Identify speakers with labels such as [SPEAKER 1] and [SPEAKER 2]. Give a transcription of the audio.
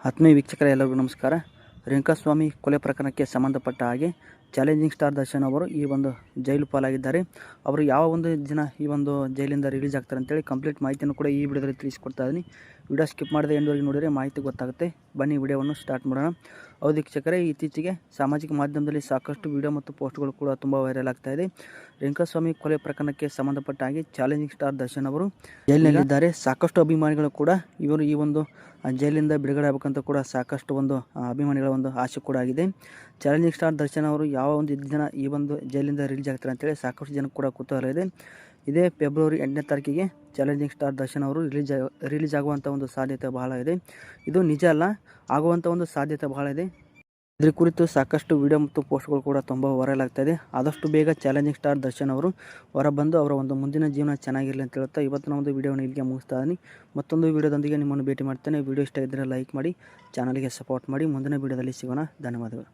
[SPEAKER 1] ಆತ್ಮೀಯ ವೀಕ್ಷಕರೇ ಎಲ್ಲರಿಗೂ ನಮಸ್ಕಾರ. ರೇಣುಕಾಸ್ವಾಮಿ ಕೊಲೆ ಪ್ರಕರಣಕ್ಕೆ ಸಂಬಂಧಪಟ್ಟ ಹಾಗೆ ಚಾಲೆಂಜಿಂಗ್ ಸ್ಟಾರ್ ದರ್ಶನ್ ಅವರು ಈ ಒಂದು ಜೈಲು ಪಾಲಾಗಿದ್ದಾರೆ. ಅವರು ಯಾವ ಒಂದು ದಿನ ಈ ಒಂದು ಜೈಲಿಂದ ರಿಲೀಸ್ ಆಗ್ತಾರೆ ಅಂತೇಳಿ ಕಂಪ್ಲೀಟ್ ಮಾಹಿತಿಯನ್ನು ಕೂಡ ಈ ವಿಡಿಯೋದಲ್ಲಿ ತಿಳಿಸ್ಕೊಡ್ತಾ ಇದ್ದೀನಿ. ವಿಡಿಯೋ ಸ್ಕಿಪ್ ಮಾಡದೆ ಎಂಡ್ವರೆಗೆ ನೋಡಿದರೆ ಮಾಹಿತಿ ಗೊತ್ತಾಗುತ್ತೆ. ಬನ್ನಿ ವಿಡಿಯೋವನ್ನು ಸ್ಟಾರ್ಟ್ ಮಾಡೋಣ. ಹೌದು ವೀಕ್ಷಕರೇ, ಇತ್ತೀಚೆಗೆ ಸಾಮಾಜಿಕ ಮಾಧ್ಯಮದಲ್ಲಿ ಸಾಕಷ್ಟು ವಿಡಿಯೋ ಮತ್ತು ಪೋಸ್ಟ್ಗಳು ಕೂಡ ತುಂಬ ವೈರಲ್ ಆಗ್ತಾ ಇದೆ. ರೇಣುಕಾಸ್ವಾಮಿ ಕೊಲೆ ಪ್ರಕರಣಕ್ಕೆ ಸಂಬಂಧಪಟ್ಟ ಹಾಗೆ ಚಾಲೆಂಜಿಂಗ್ ಸ್ಟಾರ್ ದರ್ಶನ್ ಅವರು ಜೈಲಿನಲ್ಲಿದ್ದಾರೆ. ಸಾಕಷ್ಟು ಅಭಿಮಾನಿಗಳು ಕೂಡ ಇವರು ಈ ಒಂದು ಜೈಲಿಂದ ಬಿಡುಗಡೆ ಆಗಬೇಕಂತ ಕೂಡ ಸಾಕಷ್ಟು ಒಂದು ಅಭಿಮಾನಿಗಳ ಒಂದು ಆಸೆ ಕೂಡ ಆಗಿದೆ. ಚಾಲೆಂಜಿಂಗ್ ಸ್ಟಾರ್ ದರ್ಶನ್ ಅವರು ಯಾವ ಒಂದು ದಿನ ಈ ಒಂದು ಜೈಲಿಂದ ರಿಲೀಸ್ ಆಗ್ತಾರೆ ಅಂತೇಳಿ ಸಾಕಷ್ಟು ಜನ ಕೂಡ ಕುತೂಹಲ ಇದೆ. ಇದೇ ಫೆಬ್ರವರಿ 8ನೇ ತಾರೀಕಿಗೆ ಚಾಲೆಂಜಿಂಗ್ ಸ್ಟಾರ್ ದರ್ಶನ್ ಅವರು ರಿಲೀಸ್ ಆಗುವಂಥ ಒಂದು ಸಾಧ್ಯತೆ ಬಹಳ ಇದೆ. ಇದು ನಿಜ ಅಲ್ಲ, ಆಗುವಂಥ ಒಂದು ಸಾಧ್ಯತೆ ಬಹಳ ಇದೆ. ಇದ್ರ ಕುರಿತು ಸಾಕಷ್ಟು ವಿಡಿಯೋ ಮತ್ತು ಪೋಸ್ಟ್ಗಳು ಕೂಡ ತುಂಬ ವೈರಲ್ ಆಗ್ತಾ ಇದೆ. ಆದಷ್ಟು ಬೇಗ ಚಾಲೆಂಜಿಂಗ್ ಸ್ಟಾರ್ ದರ್ಶನ್ ಅವರು ಹೊರಬಂದು ಅವರ ಒಂದು ಮುಂದಿನ ಜೀವನ ಚೆನ್ನಾಗಿರಲಿ ಅಂತ ಹೇಳ್ತಾ ಇವತ್ತಿನ ಒಂದು ವಿಡಿಯೋನ ಇಲ್ಲಿಗೆ ಮುಗಿಸ್ತಾ ಇದ್ದೀನಿ. ಮತ್ತೊಂದು ವಿಡಿಯೋದೊಂದಿಗೆ ನಿಮ್ಮನ್ನು ಭೇಟಿ ಮಾಡ್ತೇನೆ. ವಿಡಿಯೋ ಇಷ್ಟ ಇದ್ದರೆ ಲೈಕ್ ಮಾಡಿ, ಚಾನಲ್ಗೆ ಸಪೋರ್ಟ್ ಮಾಡಿ. ಮುಂದಿನ ವಿಡಿಯೋದಲ್ಲಿ ಸಿಗೋಣ. ಧನ್ಯವಾದಗಳು.